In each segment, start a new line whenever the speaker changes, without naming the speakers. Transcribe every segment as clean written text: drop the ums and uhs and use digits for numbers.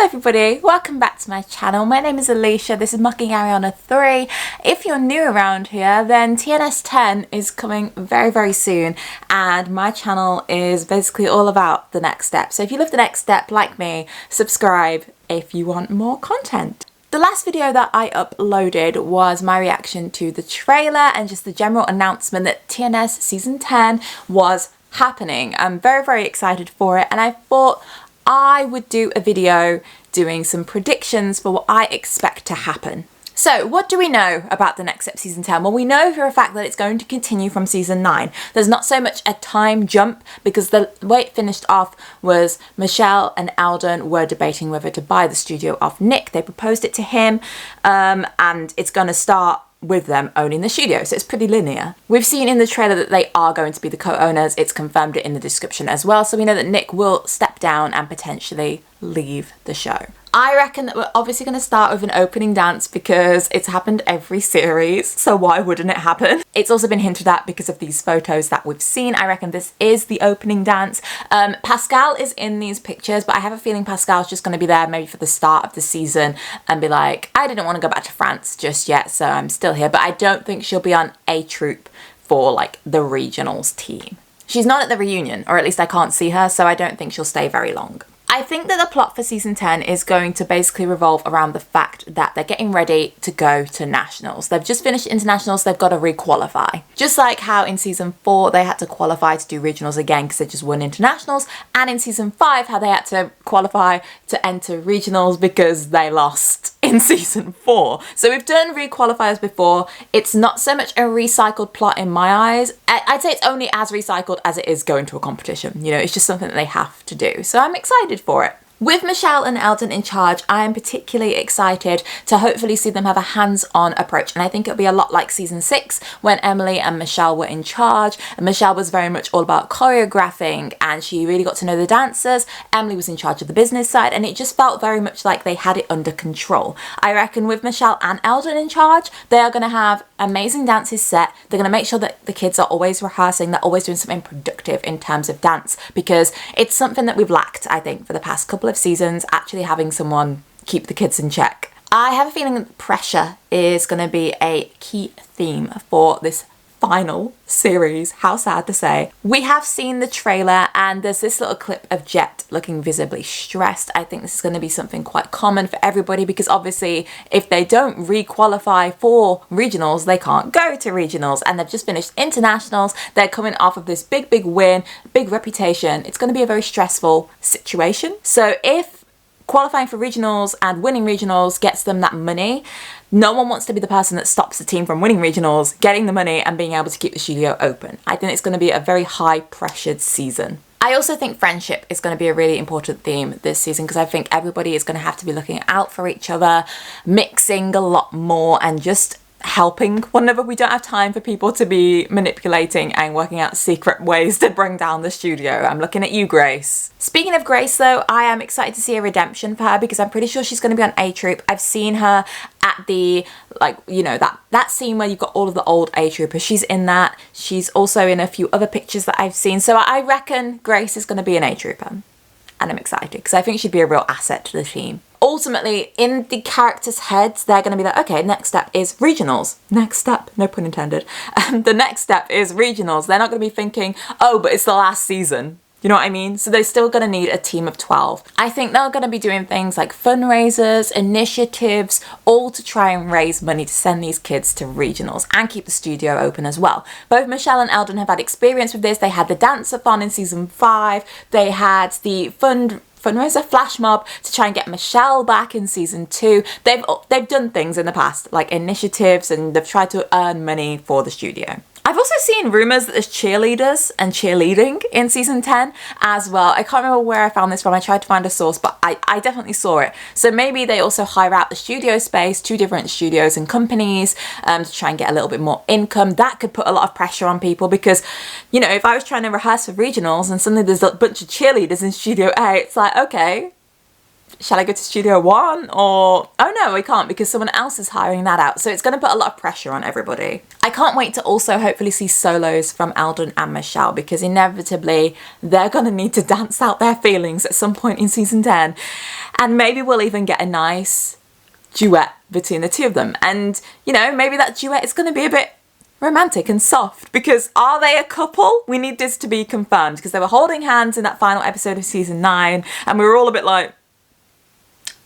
Hello everybody, welcome back to my channel. My name is Alicia, this is Mucking Ariana 3. If you're new around here, then TNS 10 is coming very soon, and my channel is basically all about the next step. So if you love the next step, like me, subscribe if you want more content. The last video that I uploaded was my reaction to the trailer and just the general announcement that TNS Season 10 was happening. I'm very excited for it, and I thought I would do a video doing some predictions for what I expect to happen. So what do we know about the next step Season 10? Well, we know for a fact that it's going to continue from Season 9. There's not so much a time jump because the way it finished off was Michelle and Eldon were debating whether to buy the studio off Nick. They proposed it to him, and it's going to start with them owning the studio, so it's pretty linear. We've seen in the trailer that they are going to be the co-owners. It's confirmed it in the description as well, so we know that Nick will step down and potentially leave the show. I reckon that we're obviously going to start with an opening dance because it's happened every series, so why wouldn't it happen? It's also been hinted at because of these photos that we've seen. I reckon this is the opening dance. Pascal is in these pictures, but I have a feeling Pascal's just going to be there maybe for the start of the season and be like, I didn't want to go back to France just yet, so I'm still here. But I don't think she'll be on a troupe for like the regionals team. She's not at the reunion, or at least I can't see her, so I don't think she'll stay very long. I think that the plot for Season 10 is going to basically revolve around the fact that they're getting ready to go to nationals. They've just finished internationals, they've got to re-qualify. Just like how in Season 4 they had to qualify to do regionals again because they just won internationals, and in Season 5 how they had to qualify to enter regionals because they lost in Season 4. So we've done re-qualifiers before. It's not so much a recycled plot in my eyes. I'd say it's only as recycled as it is going to a competition. You know, it's just something that they have to do. So I'm excited for it. With Michelle and Eldon in charge, I am particularly excited to hopefully see them have a hands-on approach. And I think it'll be a lot like Season 6 when Emily and Michelle were in charge. And Michelle was very much all about choreographing and she really got to know the dancers. Emily was in charge of the business side, and it just felt very much like they had it under control. I reckon with Michelle and Eldon in charge, they are going to have amazing dances set. They're going to make sure that the kids are always rehearsing, they're always doing something productive in terms of dance, because it's something that we've lacked, I think, for the past couple of seasons, actually having someone keep the kids in check. I have a feeling that pressure is going to be a key theme for this final series. How sad to say. We have seen the trailer and there's this little clip of Jet looking visibly stressed. I think this is going to be something quite common for everybody because obviously if they don't re-qualify for regionals, they can't go to regionals, and they've just finished internationals. They're coming off of this big win, big reputation. It's going to be a very stressful situation. So if qualifying for regionals and winning regionals gets them that money, no one wants to be the person that stops the team from winning regionals, getting the money and being able to keep the studio open. I think it's going to be a very high pressured season. I also think friendship is going to be a really important theme this season because I think everybody is going to have to be looking out for each other, mixing a lot more and just helping one another. We don't have time for people to be manipulating and working out secret ways to bring down the studio. I'm looking at you, Grace. Speaking of Grace though, I am excited to see a redemption for her because I'm pretty sure she's going to be on A Troop. I've seen her at the, like, you know, that scene where you've got all of the old A Troopers. She's in that. She's also in a few other pictures that I've seen. So I reckon Grace is going to be an A Trooper. And I'm excited because I think she'd be a real asset to the team. Ultimately, in the characters' heads, they're going to be like, okay, next step is regionals. Next step, no pun intended. The next step is regionals. They're not going to be thinking, oh, but it's the last season. You know what I mean? So they're still going to need a team of 12. I think they're going to be doing things like fundraisers, initiatives, all to try and raise money to send these kids to regionals and keep the studio open as well. Both Michelle and Eldon have had experience with this. They had the dance-a-thon in Season 5. They had the fundraiser flash mob to try and get Michelle back in Season 2. They've done things in the past, like initiatives, and they've tried to earn money for the studio. I've also seen rumours that there's cheerleaders and cheerleading in Season 10 as well. I can't remember where I found this from. I tried to find a source, but I definitely saw it. So maybe they also hire out the studio space to different studios and companies to try and get a little bit more income. That could put a lot of pressure on people because, you know, if I was trying to rehearse for regionals and suddenly there's a bunch of cheerleaders in Studio A, it's like, okay, shall I go to Studio One? Or, oh no, we can't because someone else is hiring that out. So it's going to put a lot of pressure on everybody. I can't wait to also hopefully see solos from Eldon and Michelle, because inevitably they're going to need to dance out their feelings at some point in season 10. And maybe we'll even get a nice duet between the two of them. And, you know, maybe that duet is going to be a bit romantic and soft, because are they a couple? We need this to be confirmed, because they were holding hands in that final episode of season 9 and we were all a bit like,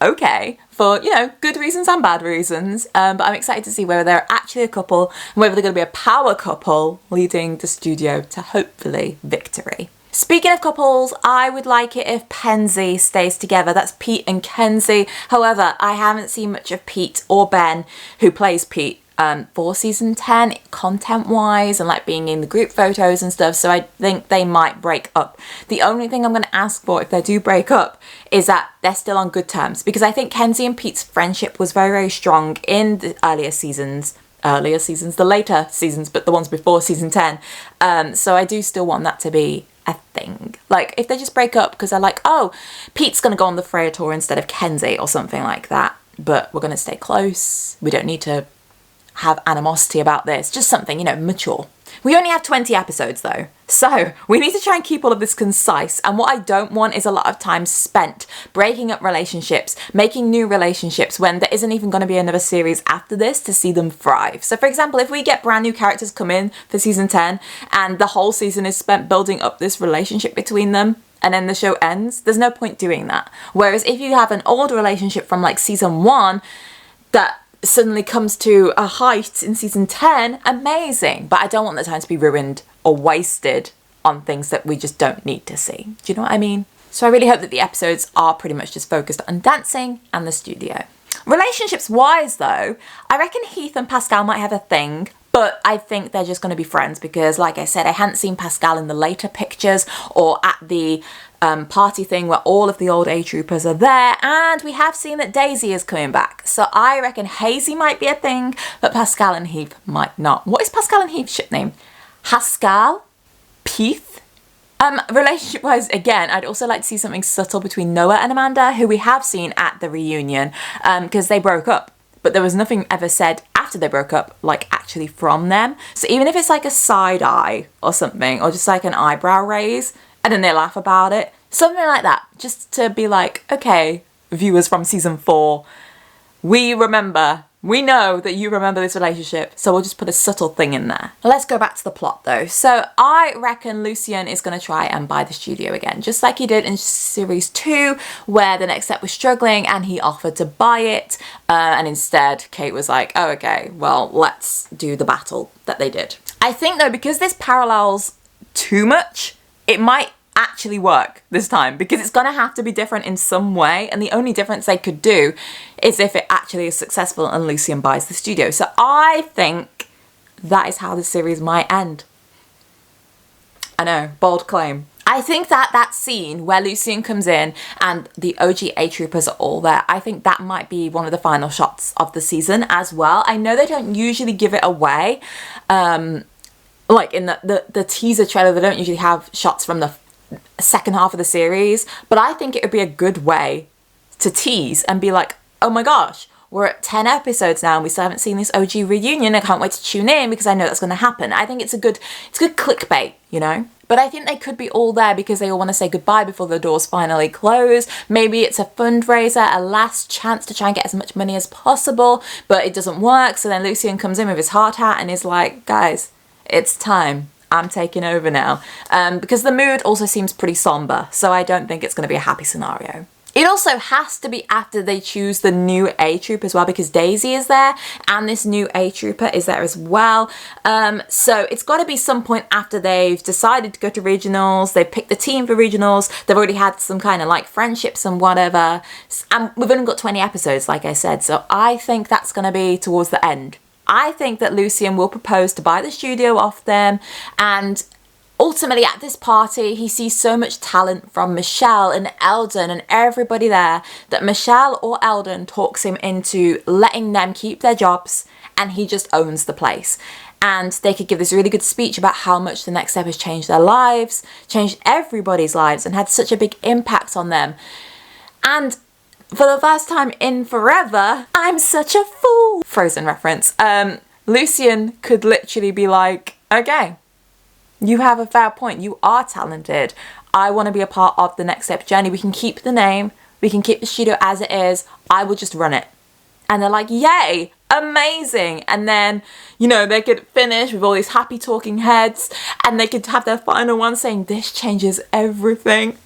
okay, for, you know, good reasons and bad reasons, but I'm excited to see whether they're actually a couple and whether they're going to be a power couple leading the studio to hopefully victory. Speaking of couples, I would like it if Penzi stays together. That's Pete and Kenzie. However, I haven't seen much of Pete or Ben, who plays Pete, for season 10 content wise and like being in the group photos and stuff, so I think they might break up. The only thing I'm going to ask for if they do break up is that they're still on good terms, because I think Kenzie and Pete's friendship was very, very strong in the later seasons, the later seasons, but the ones before season 10. So I do still want that to be a thing. Like if they just break up because they're like, oh, Pete's going to go on the Freya tour instead of Kenzie or something like that, but we're going to stay close. We don't need to have animosity about this, just something, you know, mature. We only have 20 episodes though, so we need to try and keep all of this concise, and what I don't want is a lot of time spent breaking up relationships, making new relationships when there isn't even going to be another series after this to see them thrive. So for example, if we get brand new characters come in for season 10 and the whole season is spent building up this relationship between them, and then the show ends, there's no point doing that. Whereas if you have an old relationship from like season 1 that suddenly comes to a height in season 10, amazing. But I don't want the time to be ruined or wasted on things that we just don't need to see. Do you know what I mean? So I really hope that the episodes are pretty much just focused on dancing and the studio. Relationships wise though, I reckon Heath and Pascal might have a thing, but I think they're just going to be friends because, like I said, I hadn't seen Pascal in the later pictures or at the party thing where all of the old A-troopers are there, and we have seen that Daisy is coming back. So I reckon Hazy might be a thing, but Pascal and Heath might not. What is Pascal and Heath's ship name? Haskell? Peeth? Relationship-wise, again, I'd also like to see something subtle between Noah and Amanda, who we have seen at the reunion, because they broke up. But there was nothing ever said after they broke up, like actually from them. So even if it's like a side eye or something, or just like an eyebrow raise, and then they laugh about it, something like that, just to be like, okay, viewers from season 4, we know that you remember this relationship, so we'll just put a subtle thing in there. Let's go back to the plot though. So I reckon Lucien is going to try and buy the studio again, just like he did in series 2, where the next step was struggling and he offered to buy it, and instead Kate was like, oh okay, well let's do the battle that they did. I think though, because this parallels too much, it might actually work this time, because it's going to have to be different in some way, and the only difference they could do is if it actually is successful and Lucien buys the studio. So I think that is how the series might end. I know, bold claim. I think that scene where Lucien comes in and the OG A-troopers are all there, I think that might be one of the final shots of the season as well. I know they don't usually give it away, like in the teaser trailer, they don't usually have shots from the second half of the series, but I think it would be a good way to tease and be like, oh my gosh, we're at 10 episodes now and we still haven't seen this OG reunion. I can't wait to tune in because I know that's going to happen. I think it's good clickbait, you know? But I think they could be all there because they all want to say goodbye before the doors finally close. Maybe it's a fundraiser, a last chance to try and get as much money as possible, but it doesn't work. So then Lucien comes in with his hard hat and is like, guys, it's time. I'm taking over now. Because the mood also seems pretty somber, so I don't think it's going to be a happy scenario. It also has to be after they choose the new A-Troop as well, because Daisy is there and this new A-Trooper is there as well. So it's got to be some point after they've decided to go to regionals, they've picked the team for regionals, they've already had some kind of like friendships and whatever. And we've only got 20 episodes, like I said, so I think that's going to be towards the end. I think that Lucien will propose to buy the studio off them, and ultimately at this party he sees so much talent from Michelle and Eldon and everybody there that Michelle or Eldon talks him into letting them keep their jobs, and he just owns the place. And they could give this really good speech about how much the next step has changed their lives, changed everybody's lives, and had such a big impact on them. And for the first time in forever, I'm such a fool. Frozen reference. Lucien could literally be like, okay, you have a fair point. You are talented. I want to be a part of the Next Step journey. We can keep the name. We can keep the studio as it is. I will just run it. And they're like, yay, amazing. And then, you know, they could finish with all these happy talking heads and they could have their final one saying, this changes everything.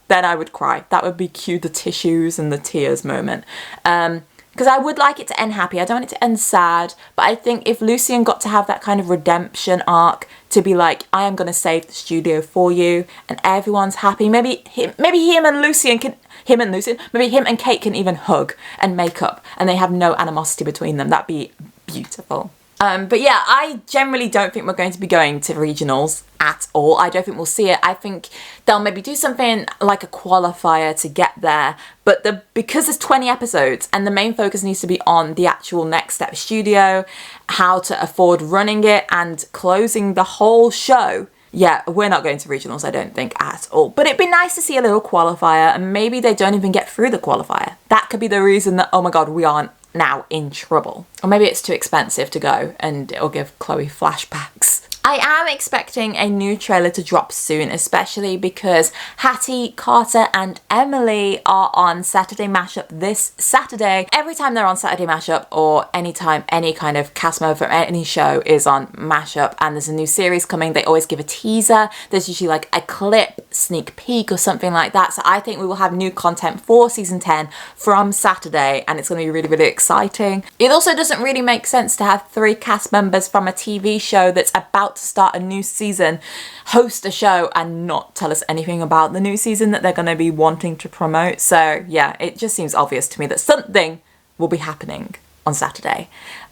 Then I would cry. That would be cue the tissues and the tears moment. Because I would like it to end happy. I don't want it to end sad. But I think if Lucien got to have that kind of redemption arc to be like, I am going to save the studio for you and everyone's happy. Maybe him and Kate can even hug and make up and they have no animosity between them. That'd be beautiful. But yeah, I generally don't think we're going to be going to regionals at all. I don't think we'll see it. I think they'll maybe do something like a qualifier to get there. But because there's 20 episodes and the main focus needs to be on the actual Next Step studio, how to afford running it and closing the whole show. Yeah, we're not going to regionals, I don't think, at all. But it'd be nice to see a little qualifier and maybe they don't even get through the qualifier. That could be the reason that, oh my God, we aren't now in trouble. Or maybe it's too expensive to go and it'll give Chloe flashbacks. I am expecting a new trailer to drop soon, especially because Hattie, Carter and Emily are on Saturday Mashup this Saturday. Every time they're on Saturday Mashup or anytime any kind of cast member from any show is on Mashup and there's a new series coming, they always give a teaser. There's usually like a clip, sneak peek or something like that. So I think we will have new content for season 10 from Saturday and it's going to be really, really exciting. It also doesn't really make sense to have 3 cast members from a TV show that's about to start a new season host a show and not tell us anything about the new season that they're going to be wanting to promote. So yeah, it just seems obvious to me that something will be happening on Saturday.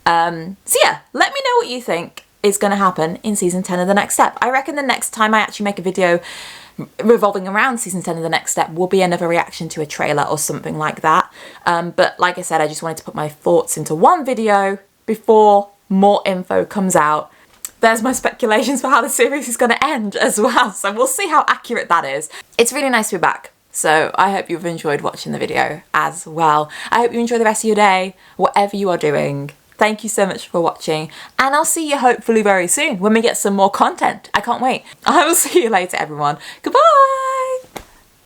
So yeah, let me know what you think is going to happen in season 10 of The Next Step. I reckon the next time I actually make a video revolving around season 10 of The Next Step will be another reaction to a trailer or something like that. But like I said, I just wanted to put my thoughts into one video before more info comes out. There's my speculations for how the series is going to end as well, so we'll see how accurate that is. It's really nice to be back, so I hope you've enjoyed watching the video as well. I hope you enjoy the rest of your day, whatever you are doing. Thank you so much for watching, and I'll see you hopefully very soon when we get some more content. I can't wait. I will see you later, everyone. Goodbye!